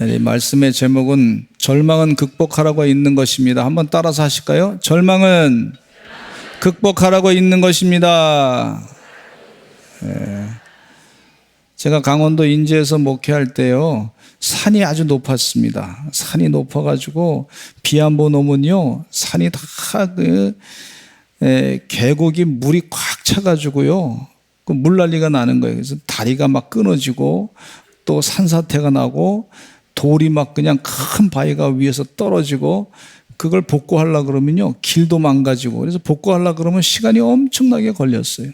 이 말씀의 제목은 절망은 극복하라고 있는 것입니다. 한번 따라서 하실까요? 절망은 극복하라고 있는 것입니다. 제가 강원도 인제에서 목회할 때요, 산이 아주 높았습니다. 산이 높아가지고 비 한 번 오면요, 산이 다 계곡이 물이 꽉 차가지고요, 그 물난리가 나는 거예요. 그래서 다리가 막 끊어지고 또 산사태가 나고 돌이 막 그냥 큰 바위가 위에서 떨어지고, 그걸 복구하려고 그러면요, 길도 망가지고, 그래서 복구하려고 그러면 시간이 엄청나게 걸렸어요.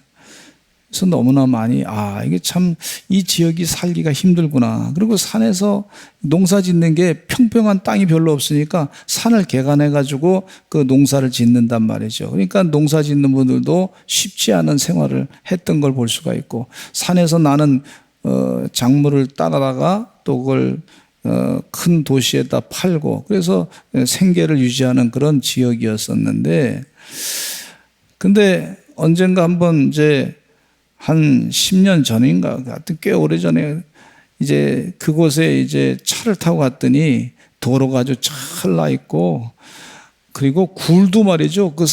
그래서 너무나 많이, 이게 참 이 지역이 살기가 힘들구나. 그리고 산에서 농사 짓는 게 평평한 땅이 별로 없으니까 산을 개간해가지고 그 농사를 짓는단 말이죠. 그러니까 농사 짓는 분들도 쉽지 않은 생활을 했던 걸 볼 수가 있고, 산에서 나는 작물을 따다가 또 그걸 큰 도시에다 팔고, 그래서 생계를 유지하는 그런 지역이었었는데, 근데 언젠가 한번 이제 한 10년 전인가, 하여튼 꽤 오래 전에 이제 그곳에 이제 차를 타고 갔더니 도로가 아주 잘 나 있고, 그리고 굴도 말이죠, 그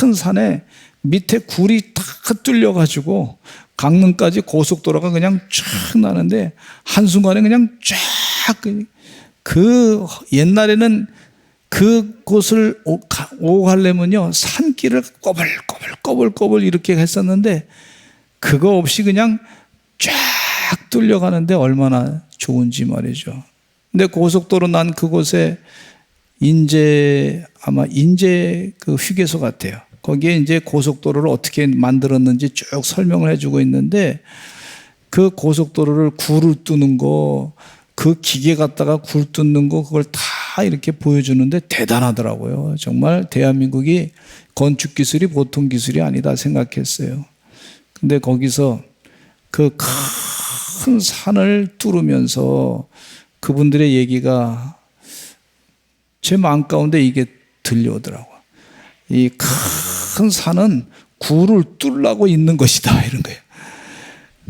큰 산에 밑에 굴이 다 뚫려가지고 강릉까지 고속도로가 그냥 쫙 나는데, 한순간에 그냥 쫙, 그 옛날에는 그곳을 오고 가려면요, 산길을 꼬불꼬불 이렇게 했었는데, 그거 없이 그냥 쫙 뚫려가는데 얼마나 좋은지 말이죠. 근데 고속도로 난 그곳에 아마 인제 그 휴게소 같아요. 거기에 이제 고속도로를 어떻게 만들었는지 쭉 설명을 해주고 있는데, 그 고속도로를 굴을 뚫는 거, 그 기계 갖다가 굴 뚫는 거, 그걸 다 이렇게 보여주는데 대단하더라고요. 정말 대한민국이 건축 기술이 보통 기술이 아니다 생각했어요. 근데 거기서 그 큰 산을 뚫으면서 그분들의 얘기가 제 마음 가운데 이게 들려오더라고요. 이 큰 산은 굴을 뚫으려고 있는 것이다, 이런 거예요.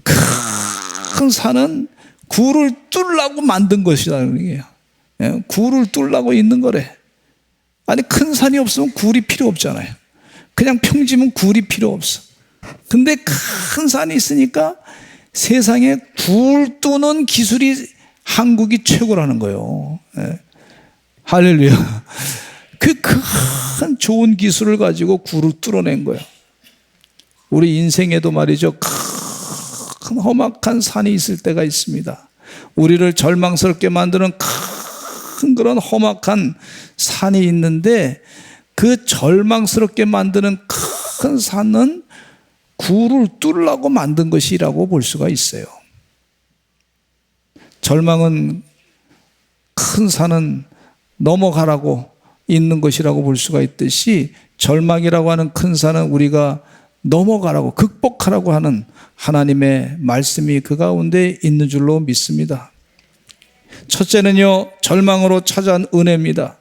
큰 산은 굴을 뚫으려고 만든 것이라는 얘기예요. 굴을 뚫으려고 있는 거래. 아니, 큰 산이 없으면 굴이 필요 없잖아요. 그냥 평지면 굴이 필요 없어. 근데 큰 산이 있으니까 세상에 굴 뚫는 기술이 한국이 최고라는 거예요. 할렐루야. 그 큰 좋은 기술을 가지고 굴을 뚫어낸 거예요. 우리 인생에도 말이죠, 큰 험악한 산이 있을 때가 있습니다. 우리를 절망스럽게 만드는 큰 그런 험악한 산이 있는데, 그 절망스럽게 만드는 큰 산은 굴을 뚫으려고 만든 것이라고 볼 수가 있어요. 절망은 큰 산은 넘어가라고 있는 것이라고 볼 수가 있듯이, 절망이라고 하는 큰 산은 우리가 넘어가라고, 극복하라고 하는 하나님의 말씀이 그 가운데 있는 줄로 믿습니다. 첫째는요, 절망으로 찾아온 은혜입니다.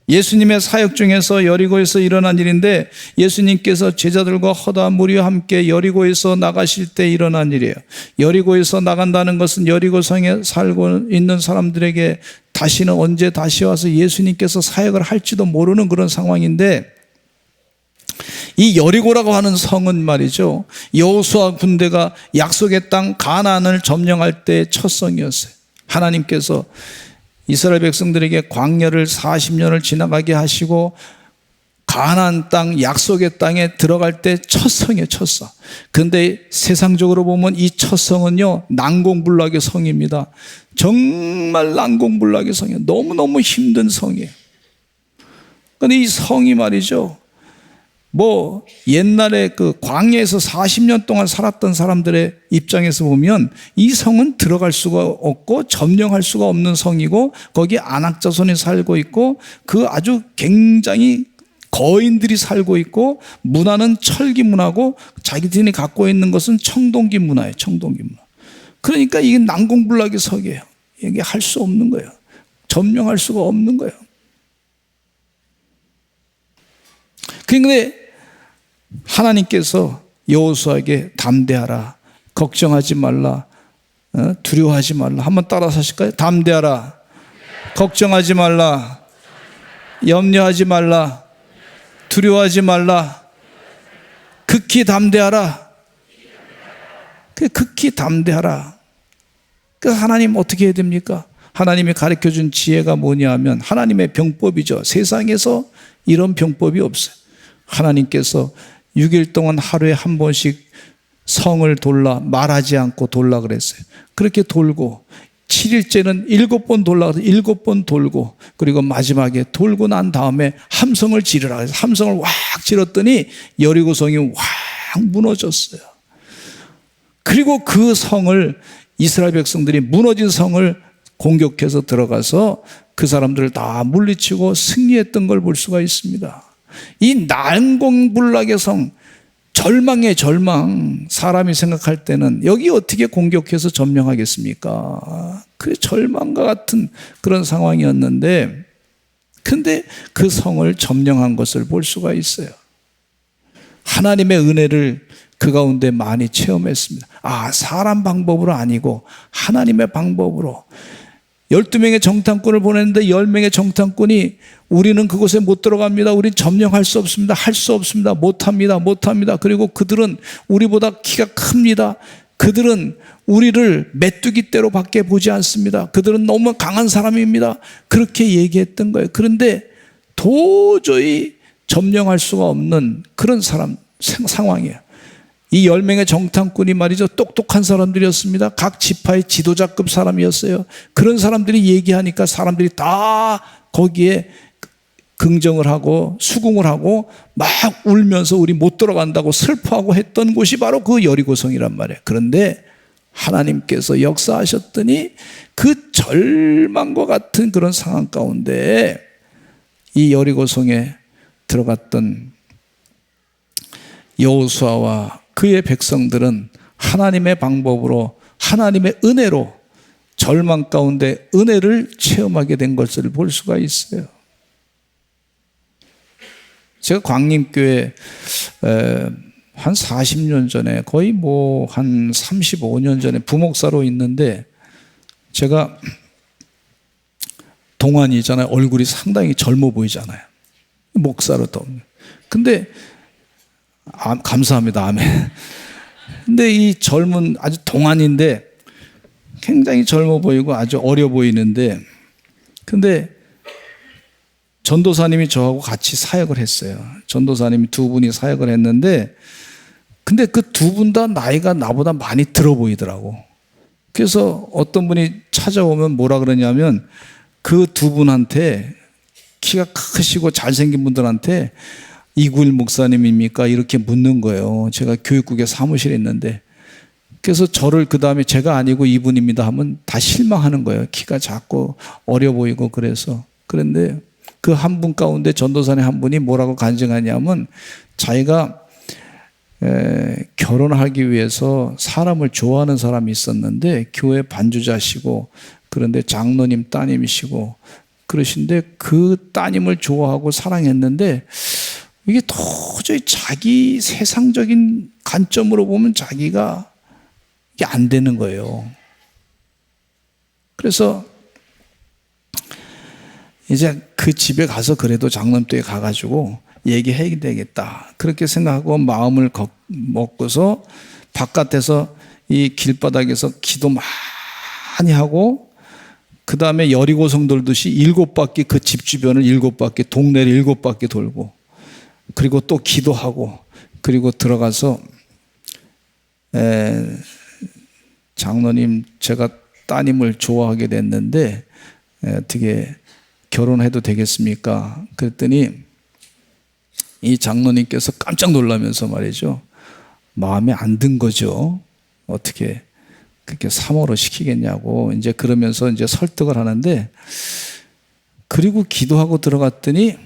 예수님의 사역 중에서 여리고에서 일어난 일인데, 예수님께서 제자들과 허다한 무리와 함께 여리고에서 나가실 때 일어난 일이에요. 여리고에서 나간다는 것은 여리고성에 살고 있는 사람들에게 다시는 언제 다시 와서 예수님께서 사역을 할지도 모르는 그런 상황인데, 이 여리고라고 하는 성은 말이죠, 여호수아 군대가 약속의 땅 가나안을 점령할 때 첫 성이었어요. 하나님께서 이스라엘 백성들에게 광야를 40년을 지나가게 하시고 가나안 땅, 약속의 땅에 들어갈 때 첫 성이에요, 첫 성. 그런데 세상적으로 보면 이 첫 성은요, 난공불락의 성입니다. 정말 난공불락의 성이에요. 너무너무 힘든 성이에요. 그런데 이 성이 말이죠, 옛날에 그 광야에서 40년 동안 살았던 사람들의 입장에서 보면 이 성은 들어갈 수가 없고 점령할 수가 없는 성이고, 거기에 안악자손이 살고 있고, 그 아주 굉장히 거인들이 살고 있고, 문화는 철기 문화고, 자기들이 갖고 있는 것은 청동기 문화예요. 청동기 문화. 그러니까 이게 난공불락의 성이에요. 이게 할 수 없는 거예요. 점령할 수가 없는 거예요. 그런데 하나님께서 여호수아에게 담대하라, 걱정하지 말라, 두려워하지 말라. 한번 따라서 하실까요? 담대하라. 걱정하지 말라. 염려하지 말라. 두려워하지 말라. 극히 담대하라. 극히 담대하라. 하나님 어떻게 해야 됩니까? 하나님이 가르쳐준 지혜가 뭐냐 하면 하나님의 병법이죠. 세상에서 이런 병법이 없어요. 하나님께서 6일 동안 하루에 한 번씩 성을 돌라, 말하지 않고 돌라 그랬어요. 그렇게 돌고 7일째는 7번 돌라 그래서 7번 돌고, 그리고 마지막에 돌고 난 다음에 함성을 지르라 그래서 함성을 확 지렀더니 여리고성이 확 무너졌어요. 그리고 그 성을, 이스라엘 백성들이 무너진 성을 공격해서 들어가서 그 사람들을 다 물리치고 승리했던 걸 볼 수가 있습니다. 이 난공불락의 성, 절망의 절망, 사람이 생각할 때는 여기 어떻게 공격해서 점령하겠습니까? 그 절망과 같은 그런 상황이었는데, 근데 그 성을 점령한 것을 볼 수가 있어요. 하나님의 은혜를 그 가운데 많이 체험했습니다. 사람 방법으로 아니고 하나님의 방법으로. 12명의 정탐꾼을 보냈는데 10명의 정탐꾼이 우리는 그곳에 못 들어갑니다. 우린 점령할 수 없습니다. 할 수 없습니다. 못합니다. 그리고 그들은 우리보다 키가 큽니다. 그들은 우리를 메뚜기떼로 밖에 보지 않습니다. 그들은 너무 강한 사람입니다. 그렇게 얘기했던 거예요. 그런데 도저히 점령할 수가 없는 그런 상황이에요. 이 10명의 정탐꾼이 말이죠, 똑똑한 사람들이었습니다. 각 지파의 지도자급 사람이었어요. 그런 사람들이 얘기하니까 사람들이 다 거기에 긍정을 하고 수긍을 하고 막 울면서 우리 못 들어간다고 슬퍼하고 했던 곳이 바로 그 여리고성이란 말이에요. 그런데 하나님께서 역사하셨더니 그 절망과 같은 그런 상황 가운데 이 여리고성에 들어갔던 여호수아와 그의 백성들은 하나님의 방법으로, 하나님의 은혜로 절망 가운데 은혜를 체험하게 된 것을 볼 수가 있어요. 제가 광림교회 한 40년 전에, 거의 한 35년 전에 부목사로 있는데, 제가 동안이잖아요. 얼굴이 상당히 젊어 보이잖아요. 목사로도. 근데 감사합니다. 아멘. 근데 이 젊은, 아주 동안인데 굉장히 젊어 보이고 아주 어려 보이는데, 근데 전도사님이 저하고 같이 사역을 했어요. 전도사님이 두 분이 사역을 했는데, 근데 그 두 분 다 나이가 나보다 많이 들어 보이더라고. 그래서 어떤 분이 찾아오면 뭐라 그러냐면, 그 두 분한테, 키가 크시고 잘생긴 분들한테 이구일 목사님입니까? 이렇게 묻는 거예요. 제가 교육국에 사무실에 있는데. 그래서 저를 그 다음에 제가 아니고 이분입니다 하면 다 실망하는 거예요. 키가 작고 어려 보이고 그래서. 그런데 그 한 분 가운데 전도사님 한 분이 뭐라고 간증하냐면, 자기가 결혼하기 위해서 사람을 좋아하는 사람이 있었는데 교회 반주자시고, 그런데 장로님 따님이시고 그러신데, 그 따님을 좋아하고 사랑했는데 이게 도저히 자기 세상적인 관점으로 보면 자기가 이게 안 되는 거예요. 그래서 이제 그 집에 가서 그래도 장로님댁에 가가지고 얘기해야 되겠다, 그렇게 생각하고 마음을 먹고서 바깥에서 이 길바닥에서 기도 많이 하고, 그 다음에 여리고성 돌듯이 7바퀴 그 집 주변을 7바퀴, 동네를 7바퀴 돌고, 그리고 또 기도하고, 그리고 들어가서 장로님, 제가 따님을 좋아하게 됐는데 어떻게 결혼해도 되겠습니까? 그랬더니 이 장로님께서 깜짝 놀라면서 말이죠, 마음에 안 든 거죠. 어떻게 그렇게 사모로 시키겠냐고 이제 그러면서 이제 설득을 하는데, 그리고 기도하고 들어갔더니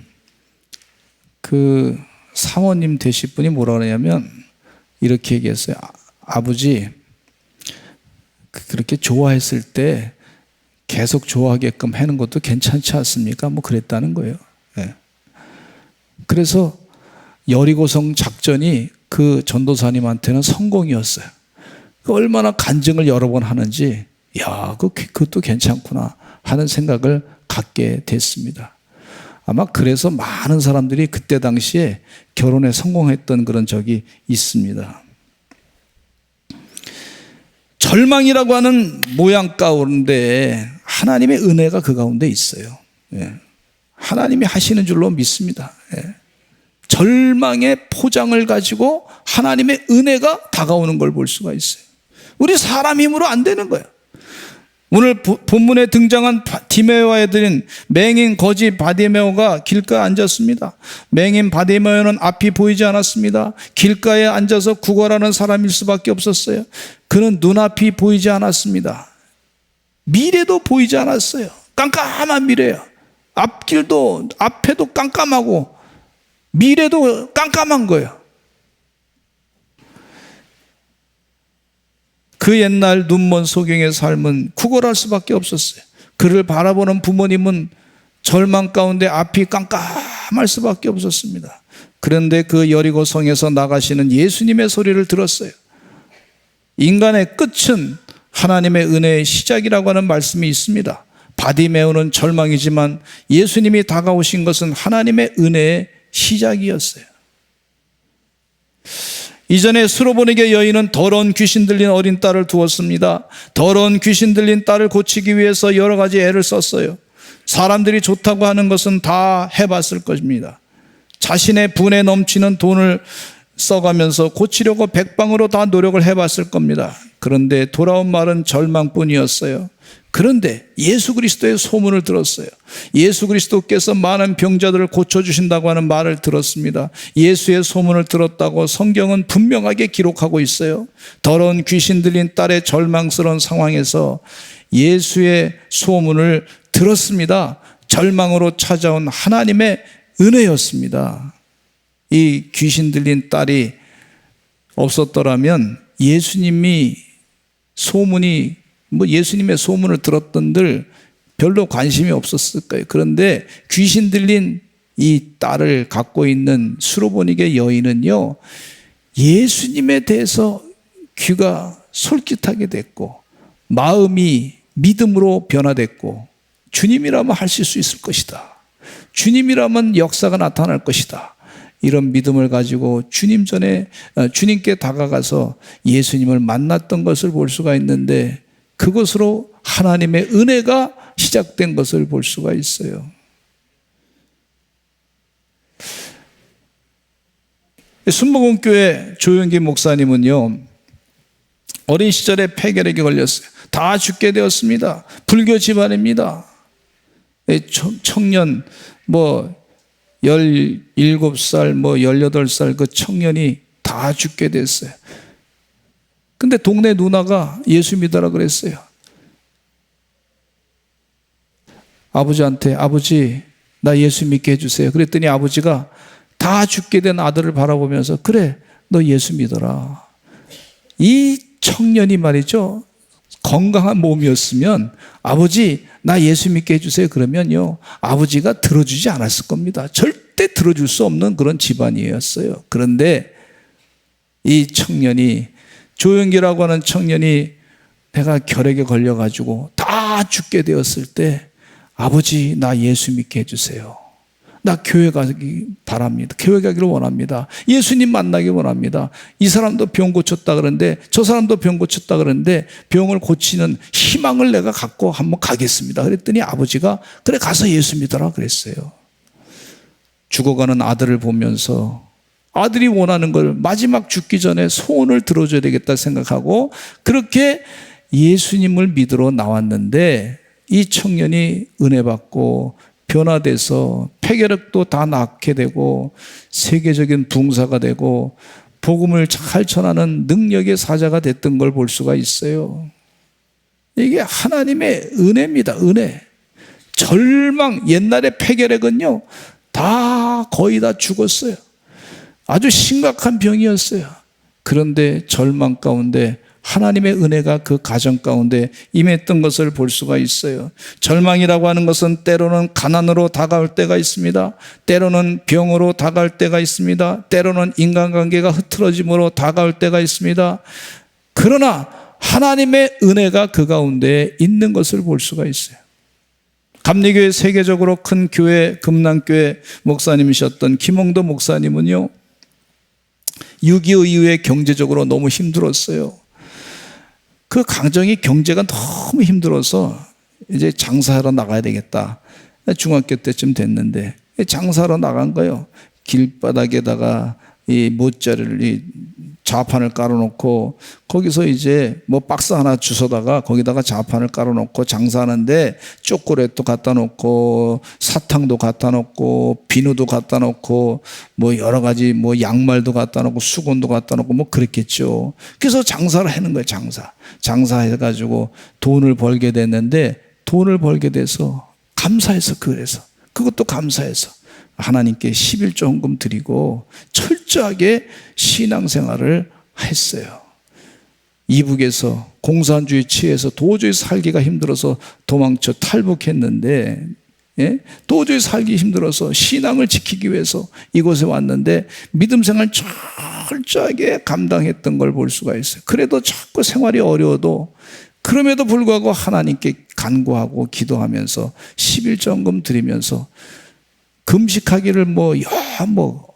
그 사모님 되실 분이 뭐라 그러냐면 이렇게 얘기했어요. 아버지, 그렇게 좋아했을 때 계속 좋아하게끔 하는 것도 괜찮지 않습니까? 뭐 그랬다는 거예요. 네. 그래서 여리고성 작전이 그 전도사님한테는 성공이었어요. 얼마나 간증을 여러 번 하는지, 야, 그것도 괜찮구나 하는 생각을 갖게 됐습니다. 아마 그래서 많은 사람들이 그때 당시에 결혼에 성공했던 그런 적이 있습니다. 절망이라고 하는 모양 가운데 하나님의 은혜가 그 가운데 있어요. 예. 하나님이 하시는 줄로 믿습니다. 예. 절망의 포장을 가지고 하나님의 은혜가 다가오는 걸 볼 수가 있어요. 우리 사람 힘으로 안 되는 거예요. 오늘 본문에 등장한 디메오와 들인 맹인 거지 바디메오가 길가에 앉았습니다. 맹인 바디메오는 앞이 보이지 않았습니다. 길가에 앉아서 구걸하는 사람일 수밖에 없었어요. 그는 눈앞이 보이지 않았습니다. 미래도 보이지 않았어요. 깜깜한 미래예요. 앞길도 앞에도 깜깜하고 미래도 깜깜한 거예요. 그 옛날 눈먼 소경의 삶은 구걸할 수밖에 없었어요. 그를 바라보는 부모님은 절망 가운데 앞이 깜깜할 수밖에 없었습니다. 그런데 그 여리고 성에서 나가시는 예수님의 소리를 들었어요. 인간의 끝은 하나님의 은혜의 시작이라고 하는 말씀이 있습니다. 바디메오는 절망이지만 예수님이 다가오신 것은 하나님의 은혜의 시작이었어요. 이전에 수로보니게 여인은 더러운 귀신 들린 어린 딸을 두었습니다. 더러운 귀신 들린 딸을 고치기 위해서 여러 가지 애를 썼어요. 사람들이 좋다고 하는 것은 다 해봤을 것입니다. 자신의 분에 넘치는 돈을 써가면서 고치려고 백방으로 다 노력을 해봤을 겁니다. 그런데 돌아온 말은 절망뿐이었어요. 그런데 예수 그리스도의 소문을 들었어요. 예수 그리스도께서 많은 병자들을 고쳐주신다고 하는 말을 들었습니다. 예수의 소문을 들었다고 성경은 분명하게 기록하고 있어요. 더러운 귀신 들린 딸의 절망스러운 상황에서 예수의 소문을 들었습니다. 절망으로 찾아온 하나님의 은혜였습니다. 이 귀신 들린 딸이 없었더라면 예수님의 소문을 들었던들 별로 관심이 없었을 거예요. 그런데 귀신 들린 이 딸을 갖고 있는 수로보니게 여인은요, 예수님에 대해서 귀가 솔깃하게 됐고 마음이 믿음으로 변화됐고 주님이라면 하실 수 있을 것이다. 주님이라면 역사가 나타날 것이다. 이런 믿음을 가지고 주님께 다가가서 예수님을 만났던 것을 볼 수가 있는데 그것으로 하나님의 은혜가 시작된 것을 볼 수가 있어요. 순복음교회 조영기 목사님은요, 어린 시절에 폐결핵에 걸렸어요. 다 죽게 되었습니다. 불교 집안입니다. 청년 17살 18살 그 청년이 다 죽게 됐어요. 근데 동네 누나가 예수 믿어라 그랬어요. 아버지한테, 아버지 나 예수 믿게 해주세요. 그랬더니 아버지가 다 죽게 된 아들을 바라보면서 그래 너 예수 믿어라. 이 청년이 말이죠, 건강한 몸이었으면 아버지 나 예수 믿게 해주세요 그러면요 아버지가 들어주지 않았을 겁니다. 절대 들어줄 수 없는 그런 집안이었어요. 그런데 이 청년이, 조영기라고 하는 청년이 내가 결핵에 걸려가지고 다 죽게 되었을 때 아버지 나 예수 믿게 해주세요. 나 교회 가기 바랍니다. 교회 가기를 원합니다. 예수님 만나기 원합니다. 이 사람도 병 고쳤다 그러는데 저 사람도 병 고쳤다 그러는데 병을 고치는 희망을 내가 갖고 한번 가겠습니다. 그랬더니 아버지가 그래 가서 예수 믿어라 그랬어요. 죽어가는 아들을 보면서 아들이 원하는 걸 마지막 죽기 전에 소원을 들어줘야 되겠다 생각하고 그렇게 예수님을 믿으러 나왔는데 이 청년이 은혜 받고 변화돼서 폐결핵도 다 낫게 되고 세계적인 붕사가 되고 복음을 잘 전하는 능력의 사자가 됐던 걸 볼 수가 있어요. 이게 하나님의 은혜입니다. 은혜. 절망, 옛날에 폐결핵은요 다 거의 다 죽었어요. 아주 심각한 병이었어요. 그런데 절망 가운데 하나님의 은혜가 그 가정 가운데 임했던 것을 볼 수가 있어요. 절망이라고 하는 것은 때로는 가난으로 다가올 때가 있습니다. 때로는 병으로 다가올 때가 있습니다. 때로는 인간관계가 흐트러짐으로 다가올 때가 있습니다. 그러나 하나님의 은혜가 그 가운데 있는 것을 볼 수가 있어요. 감리교회 세계적으로 큰 교회, 금남교회 목사님이셨던 김홍도 목사님은요, 6.25 이후에 경제적으로 너무 힘들었어요. 그 강정이 경제가 너무 힘들어서 이제 장사하러 나가야 되겠다. 중학교 때쯤 됐는데 장사하러 나간 거예요. 길바닥에다가 이 모짜리를, 이 자판을 깔아놓고 거기서 이제 뭐 박스 하나 주워다가 거기다가 자판을 깔아놓고 장사하는데 초콜릿도 갖다 놓고 사탕도 갖다 놓고 비누도 갖다 놓고 뭐 여러 가지 뭐 양말도 갖다 놓고 수건도 갖다 놓고 뭐 그랬겠죠. 그래서 장사를 하는 거예요. 장사해가지고 돈을 벌게 됐는데, 돈을 벌게 돼서 감사해서, 그래서 그것도 감사해서 하나님께 11조 헌금 드리고 철저하게 신앙생활을 했어요. 이북에서 공산주의 취해서 도저히 살기가 힘들어서 도망쳐 탈북했는데, 예? 도저히 살기 힘들어서 신앙을 지키기 위해서 이곳에 왔는데 믿음생활 철저하게 감당했던 걸 볼 수가 있어요. 그래도 자꾸 생활이 어려워도 그럼에도 불구하고 하나님께 간구하고 기도하면서 11조 헌금 드리면서 금식하기를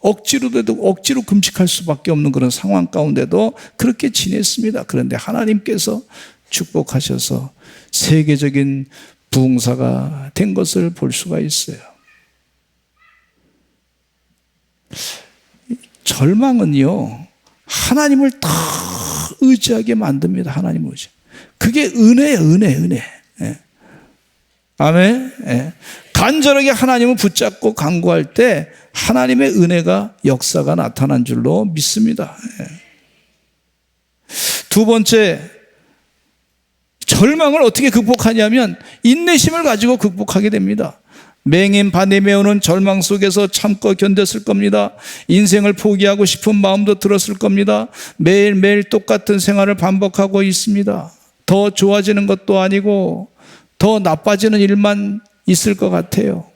억지로 금식할 수밖에 없는 그런 상황 가운데도 그렇게 지냈습니다. 그런데 하나님께서 축복하셔서 세계적인 부흥사가 된 것을 볼 수가 있어요. 절망은요, 하나님을 더 의지하게 만듭니다. 하나님 의지. 그게 은혜예요, 은혜. 예. 아멘. 예. 간절하게 하나님을 붙잡고 간구할 때 하나님의 은혜가, 역사가 나타난 줄로 믿습니다. 예. 두 번째, 절망을 어떻게 극복하냐면 인내심을 가지고 극복하게 됩니다. 맹인 바디메오는 절망 속에서 참고 견뎠을 겁니다. 인생을 포기하고 싶은 마음도 들었을 겁니다. 매일매일 똑같은 생활을 반복하고 있습니다. 더 좋아지는 것도 아니고 더 나빠지는 일만 있을 것 같아요.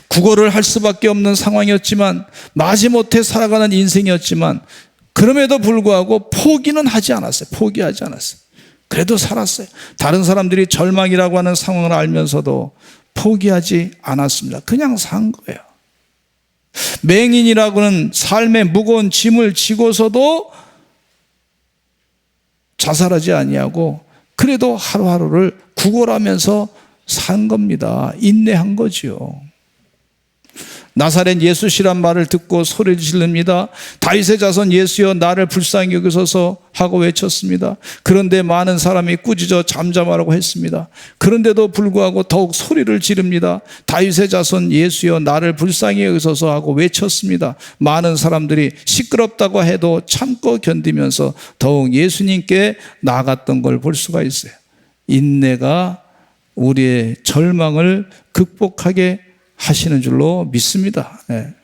구걸을 할 수밖에 없는 상황이었지만, 마지못해 살아가는 인생이었지만, 그럼에도 불구하고 포기는 하지 않았어요. 포기하지 않았어요. 그래도 살았어요. 다른 사람들이 절망이라고 하는 상황을 알면서도 포기하지 않았습니다. 그냥 산 거예요. 맹인이라고는 삶의 무거운 짐을 지고서도 자살하지 아니하고 그래도 하루하루를 구걸하면서 산 겁니다. 인내한 거지요. 나사렛 예수시란 말을 듣고 소리를 지릅니다. 다윗의 자손 예수여 나를 불쌍히 여기소서 하고 외쳤습니다. 그런데 많은 사람이 꾸짖어 잠잠하라고 했습니다. 그런데도 불구하고 더욱 소리를 지릅니다. 다윗의 자손 예수여 나를 불쌍히 여기소서 하고 외쳤습니다. 많은 사람들이 시끄럽다고 해도 참고 견디면서 더욱 예수님께 나아갔던 걸 볼 수가 있어요. 인내가 우리의 절망을 극복하게 하시는 줄로 믿습니다. 네.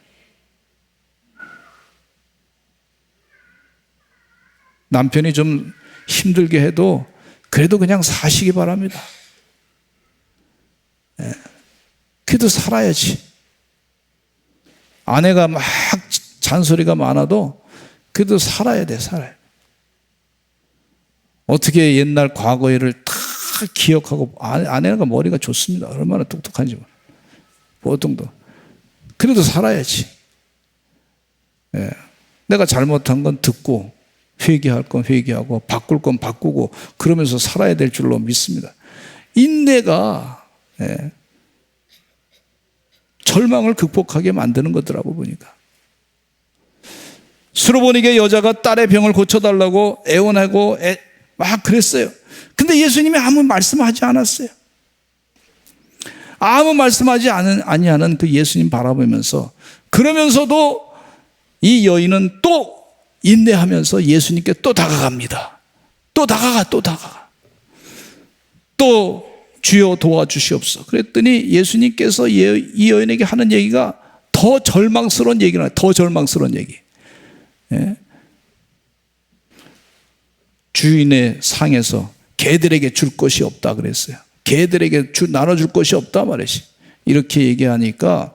남편이 좀 힘들게 해도 그래도 그냥 사시기 바랍니다. 네. 그래도 살아야지. 아내가 막 잔소리가 많아도 그래도 살아야 돼, 살아야 돼. 어떻게 옛날 과거 일을 다 기억하고, 아내가 머리가 좋습니다. 얼마나 똑똑한지 몰라. 보통도. 그래도 살아야지. 예. 내가 잘못한 건 듣고, 회개할 건 회개하고, 바꿀 건 바꾸고, 그러면서 살아야 될 줄로 믿습니다. 인내가, 예, 절망을 극복하게 만드는 거더라고 보니까. 수로보니게 여자가 딸의 병을 고쳐달라고 애원하고 막 그랬어요. 근데 예수님이 아무 말씀하지 않았어요. 아무 말씀하지 아니하는 그 예수님 바라보면서, 그러면서도 이 여인은 또 인내하면서 예수님께 또 다가갑니다. 또 다가가. 또 주여 도와주시옵소서. 그랬더니 예수님께서 이 여인에게 하는 얘기가 더 절망스러운 얘기는, 더 절망스러운 얘기. 예? 주인의 상에서 개들에게 줄 것이 없다 그랬어요. 개들에게 나눠줄 것이 없다 말이지. 이렇게 얘기하니까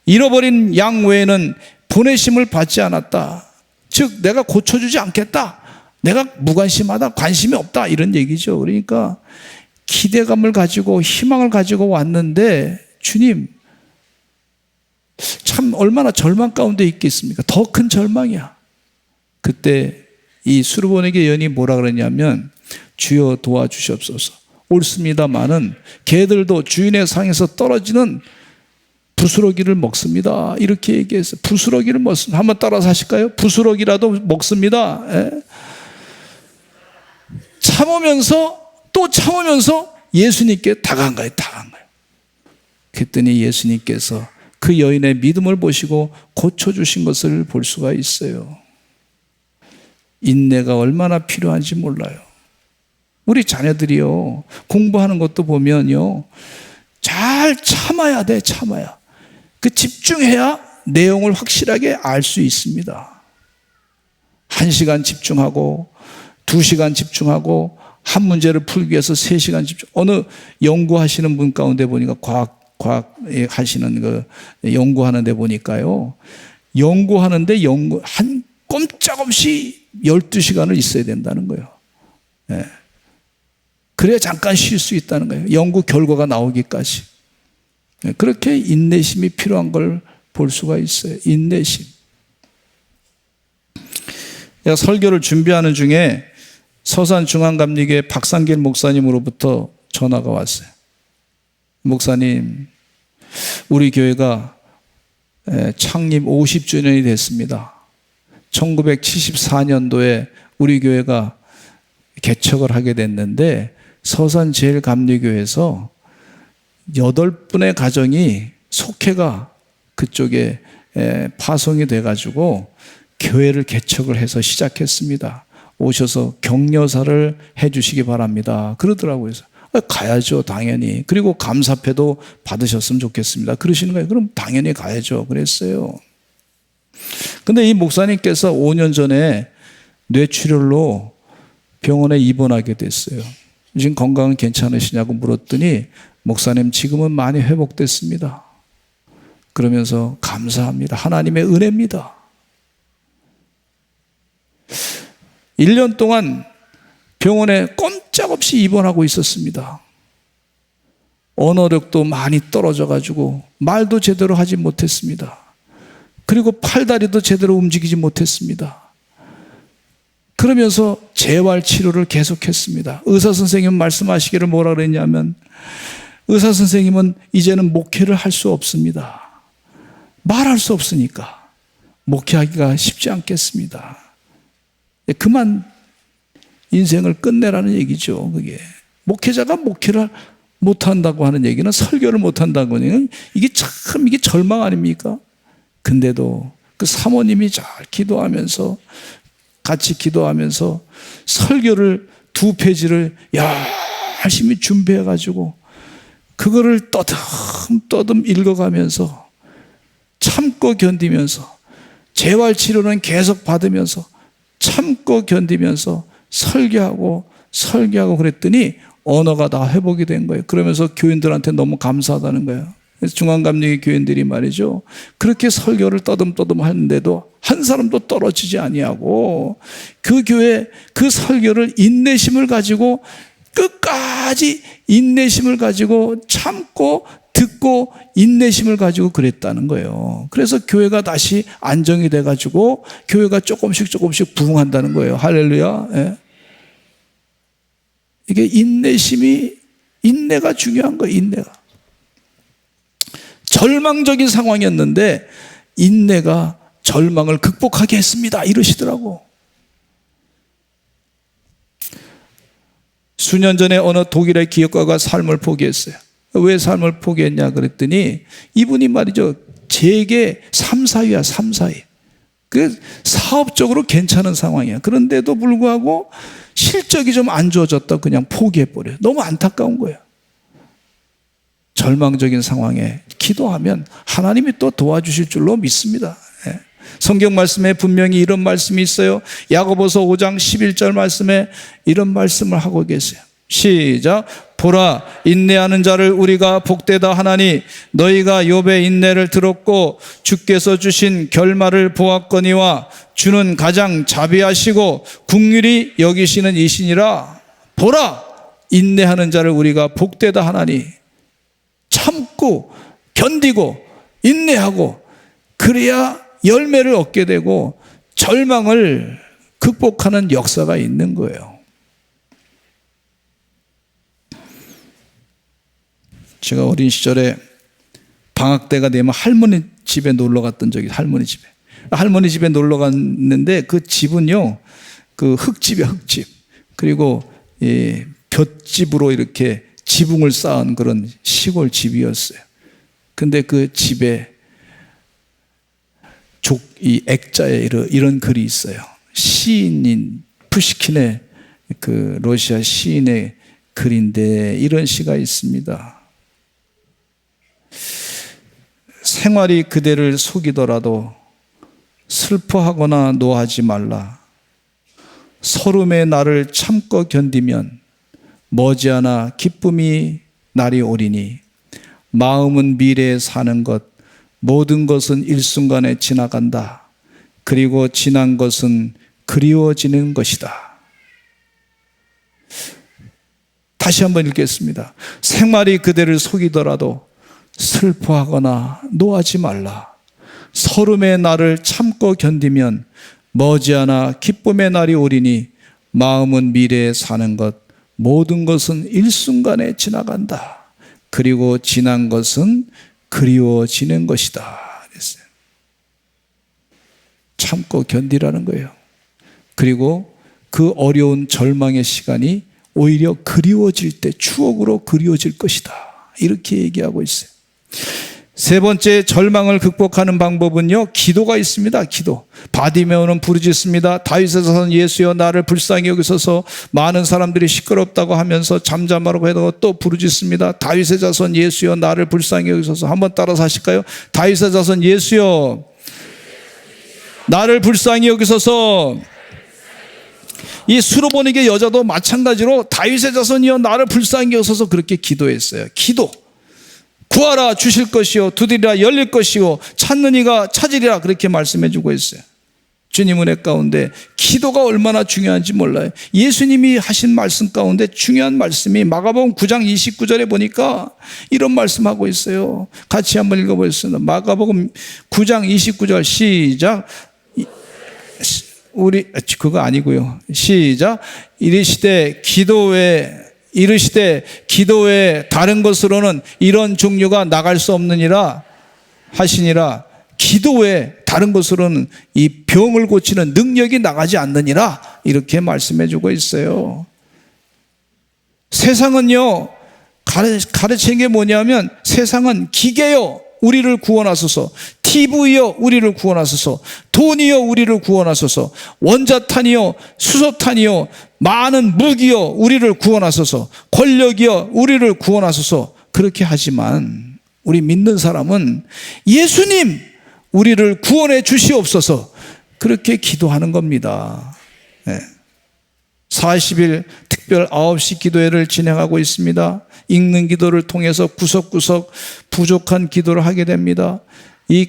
잃어버린 양 외에는 보내심을 받지 않았다. 즉 내가 고쳐주지 않겠다. 내가 무관심하다, 관심이 없다 이런 얘기죠. 그러니까 기대감을 가지고 희망을 가지고 왔는데 주님 참 얼마나 절망 가운데 있겠습니까? 더 큰 절망이야. 그때 이 수르보니게 여인이 뭐라 그러냐면 주여 도와주시옵소서. 옳습니다마는 개들도 주인의 상에서 떨어지는 부스러기를 먹습니다. 이렇게 얘기했어요. 부스러기를 먹습니다. 한번 따라서 하실까요? 부스러기라도 먹습니다. 예. 참으면서 또 참으면서 예수님께 다가간 거예요. 다가간 거예요. 그랬더니 예수님께서 그 여인의 믿음을 보시고 고쳐주신 것을 볼 수가 있어요. 인내가 얼마나 필요한지 몰라요. 우리 자녀들이요, 공부하는 것도 보면요, 잘 참아야 돼. 참아야. 그 집중해야 내용을 확실하게 알 수 있습니다. 1시간 집중하고 2시간 집중하고 한 문제를 풀기 위해서 3시간 집중. 어느 연구하시는 분 가운데 보니까 과학 하시는 그 연구하는 데 보니까요, 연구하는데 한 꼼짝없이 12시간을 있어야 된다는 거예요. 예. 그래야 잠깐 쉴 수 있다는 거예요. 연구 결과가 나오기까지. 예. 그렇게 인내심이 필요한 걸 볼 수가 있어요. 인내심. 설교를 준비하는 중에 서산중앙감리교회 박상길 목사님으로부터 전화가 왔어요. 목사님, 우리 교회가 창립 50주년이 됐습니다. 1974년도에 우리 교회가 개척을 하게 됐는데 서산제일감리교회에서 8분의 가정이 속회가 그쪽에 파송이 돼가지고 교회를 개척을 해서 시작했습니다. 오셔서 격려사를 해 주시기 바랍니다. 그러더라고요. 가야죠, 당연히. 그리고 감사패도 받으셨으면 좋겠습니다. 그러시는 거예요. 그럼 당연히 가야죠. 그랬어요. 근데 이 목사님께서 5년 전에 뇌출혈로 병원에 입원하게 됐어요. 지금 건강은 괜찮으시냐고 물었더니 목사님 지금은 많이 회복됐습니다. 그러면서 감사합니다. 하나님의 은혜입니다. 1년 동안 병원에 꼼짝없이 입원하고 있었습니다. 언어력도 많이 떨어져가지고 말도 제대로 하지 못했습니다. 그리고 팔다리도 제대로 움직이지 못했습니다. 그러면서 재활치료를 계속했습니다. 의사선생님은 말씀하시기를 뭐라 그랬냐면 의사선생님은 이제는 목회를 할 수 없습니다. 말할 수 없으니까 목회하기가 쉽지 않겠습니다. 그만 인생을 끝내라는 얘기죠. 그게 목회자가 목회를 못한다고 하는 얘기는 설교를 못한다고 하는 얘기는 이게 절망 아닙니까? 근데도 그 사모님이 잘 기도하면서 같이 기도하면서 설교를 2페이지를 열심히 준비해가지고 그거를 떠듬떠듬 읽어가면서 참고 견디면서 재활치료는 계속 받으면서 참고 견디면서 설교하고 그랬더니 언어가 다 회복이 된 거예요. 그러면서 교인들한테 너무 감사하다는 거예요. 그래서 중앙감리교 교인들이 말이죠, 그렇게 설교를 떠듬떠듬 하는데도 한 사람도 떨어지지 아니하고 그 교회 그 설교를 인내심을 가지고 끝까지 인내심을 가지고 참고 듣고 인내심을 가지고 그랬다는 거예요. 그래서 교회가 다시 안정이 돼가지고 교회가 조금씩 부흥한다는 거예요. 할렐루야. 예. 이게 인내가 중요한 거예요. 인내가. 절망적인 상황이었는데 인내가 절망을 극복하게 했습니다. 이러시더라고. 수년 전에 어느 독일의 기업가가 삶을 포기했어요. 왜 삶을 포기했냐 그랬더니 이분이 말이죠, 재계 3, 4위야. 3, 4위. 그 사업적으로 괜찮은 상황이야. 그런데도 불구하고 실적이 좀 안 좋아졌다 그냥 포기해버려요. 너무 안타까운 거예요. 절망적인 상황에 기도하면 하나님이 또 도와주실 줄로 믿습니다. 성경 말씀에 분명히 이런 말씀이 있어요. 야고보서 5장 11절 말씀에 이런 말씀을 하고 계세요. 시작. 보라, 인내하는 자를 우리가 복되다 하나니 너희가 욥의 인내를 들었고 주께서 주신 결말을 보았거니와 주는 가장 자비하시고 긍휼히 여기시는 이시니라. 보라, 인내하는 자를 우리가 복되다 하나니, 참고 견디고 인내하고 그래야 열매를 얻게 되고 절망을 극복하는 역사가 있는 거예요. 제가 어린 시절에 방학 때가 되면 할머니 집에 놀러 갔던 적이, 할머니 집에 놀러 갔는데 그 집은요, 그 흙집이야, 흙집. 그리고 볏집으로 이렇게 지붕을 쌓은 그런 시골 집이었어요. 근데 그 집에 이 액자에 이런 글이 있어요. 시인인 푸시킨의 그 러시아 시인의 글인데 이런 시가 있습니다. 생활이 그대를 속이더라도 슬퍼하거나 노하지 말라. 서름의 날을 참고 견디면 머지않아 기쁨이 날이 오리니 마음은 미래에 사는 것, 모든 것은 일순간에 지나간다. 그리고 지난 것은 그리워지는 것이다. 다시 한번 읽겠습니다. 생활이 그대를 속이더라도 슬퍼하거나 노하지 말라. 서름의 날을 참고 견디면 머지않아 기쁨의 날이 오리니 마음은 미래에 사는 것, 모든 것은 일순간에 지나간다. 그리고 지난 것은 그리워지는 것이다. 그랬어요. 참고 견디라는 거예요. 그리고 그 어려운 절망의 시간이 오히려 그리워질 때 추억으로 그리워질 것이다. 이렇게 얘기하고 있어요. 세 번째, 절망을 극복하는 방법은요, 기도가 있습니다. 기도. 바디메오는 부르짖습니다. 다윗의 자손 예수여 나를 불쌍히 여기소서. 많은 사람들이 시끄럽다고 하면서 잠잠하라고 해도 또 부르짖습니다. 다윗의 자손 예수여 나를 불쌍히 여기소서. 한번 따라서 하실까요? 다윗의 자손 예수여 나를 불쌍히 여기소서. 이 수로보니게 여자도 마찬가지로 다윗의 자손이여 나를 불쌍히 여기소서 그렇게 기도했어요. 기도. 구하라 주실 것이요 두드리라 열릴 것이요 찾는 이가 찾으리라 그렇게 말씀해 주고 있어요. 주님 은혜 가운데 기도가 얼마나 중요한지 몰라요. 예수님이 하신 말씀 가운데 중요한 말씀이 마가복음 9장 29절에 보니까 이런 말씀하고 있어요. 같이 한번 읽어보겠습니다. 마가복음 9장 29절 시작. 우리 그거 아니고요. 시작. 이르시되 기도에 다른 것으로는 이런 종류가 나갈 수 없느니라 하시니라. 기도에 다른 것으로는 이 병을 고치는 능력이 나가지 않느니라 이렇게 말씀해 주고 있어요. 세상은요 가르치는 게 뭐냐면 세상은 기계요 우리를 구원하소서, TV요 우리를 구원하소서, 돈이요 우리를 구원하소서, 원자탄이요 수소탄이요 많은 무기요 우리를 구원하소서, 권력이요 우리를 구원하소서 그렇게 하지만 우리 믿는 사람은 예수님 우리를 구원해 주시옵소서 그렇게 기도하는 겁니다. 40일 특별 9시 기도회를 진행하고 있습니다. 읽는 기도를 통해서 구석구석 부족한 기도를 하게 됩니다. 이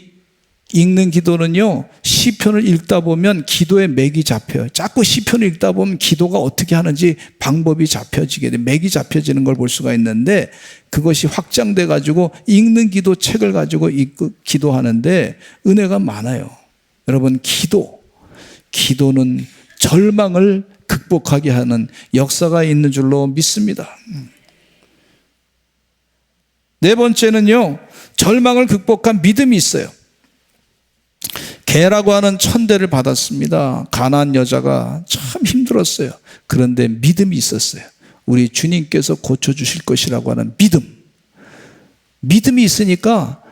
읽는 기도는요, 시편을 읽다 보면 기도의 맥이 잡혀요. 자꾸 시편을 읽다 보면 기도가 어떻게 하는지 방법이 잡혀지게 돼요. 맥이 잡혀지는 걸 볼 수가 있는데 그것이 확장돼 가지고 읽는 기도 책을 가지고 기도하는데 은혜가 많아요. 여러분, 기도는 절망을 극복하게 하는 역사가 있는 줄로 믿습니다. 네 번째는요, 절망을 극복한 믿음이 있어요. 개라고 하는 천대를 받았습니다. 가난한 여자가 참 힘들었어요. 그런데 믿음이 있었어요. 우리 주님께서 고쳐주실 것이라고 하는 믿음이 있으니까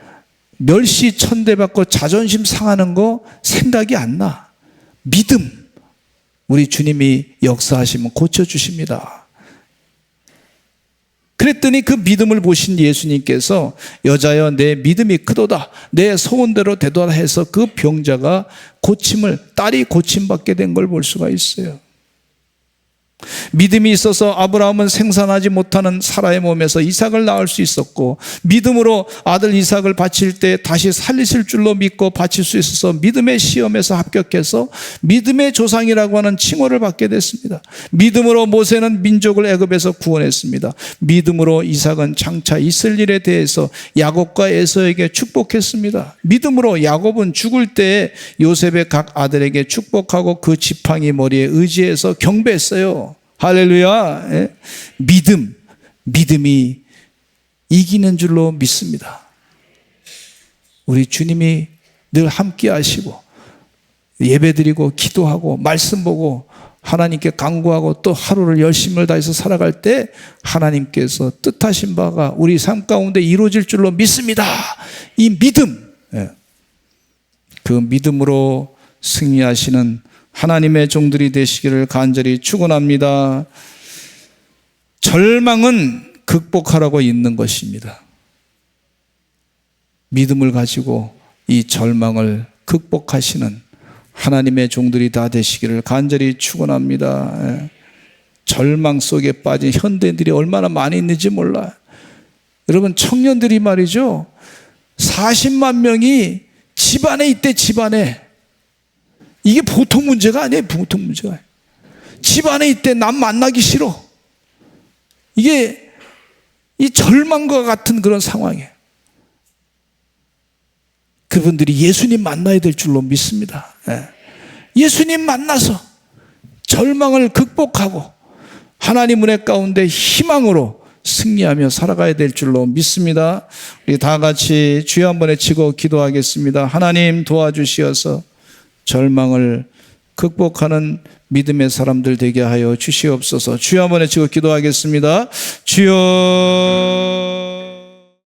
멸시 천대 받고 자존심 상하는 거 생각이 안 나. 믿음. 우리 주님이 역사하시면 고쳐주십니다. 그랬더니 그 믿음을 보신 예수님께서 여자여 내 믿음이 크도다, 내 소원대로 되도다 해서 그 병자가 딸이 고침받게 된 걸 볼 수가 있어요. 믿음이 있어서 아브라함은 생산하지 못하는 사라의 몸에서 이삭을 낳을 수 있었고, 믿음으로 아들 이삭을 바칠 때 다시 살리실 줄로 믿고 바칠 수 있어서 믿음의 시험에서 합격해서 믿음의 조상이라고 하는 칭호를 받게 됐습니다. 믿음으로 모세는 민족을 애굽에서 구원했습니다. 믿음으로 이삭은 장차 있을 일에 대해서 야곱과 에서에게 축복했습니다. 믿음으로 야곱은 죽을 때 요셉의 각 아들에게 축복하고 그 지팡이 머리에 의지해서 경배했어요. 할렐루야. 예? 믿음이 이기는 줄로 믿습니다. 우리 주님이 늘 함께 하시고 예배드리고 기도하고 말씀 보고 하나님께 간구하고 또 하루를 열심을 다해서 살아갈 때 하나님께서 뜻하신 바가 우리 삶 가운데 이루어질 줄로 믿습니다. 이 믿음, 그 믿음으로 승리하시는 하나님의 종들이 되시기를 간절히 축원합니다. 절망은 극복하라고 있는 것입니다. 믿음을 가지고 이 절망을 극복하시는 하나님의 종들이 다 되시기를 간절히 축원합니다. 절망 속에 빠진 현대인들이 얼마나 많이 있는지 몰라요. 여러분, 청년들이 말이죠, 40만 명이 집안에 있대. 집안에. 이게 보통 문제가 아니에요. 보통 문제가 아니에요. 집안에 있대. 남 만나기 싫어. 이게 이 절망과 같은 그런 상황이에요. 그분들이 예수님 만나야 될 줄로 믿습니다. 예수님 만나서 절망을 극복하고 하나님 은혜 가운데 희망으로 승리하며 살아가야 될 줄로 믿습니다. 우리 다 같이 주여 한번 외치고 기도하겠습니다. 하나님 도와주시어서 절망을 극복하는 믿음의 사람들 되게 하여 주시옵소서. 주여 한번 외치고 기도하겠습니다. 주여.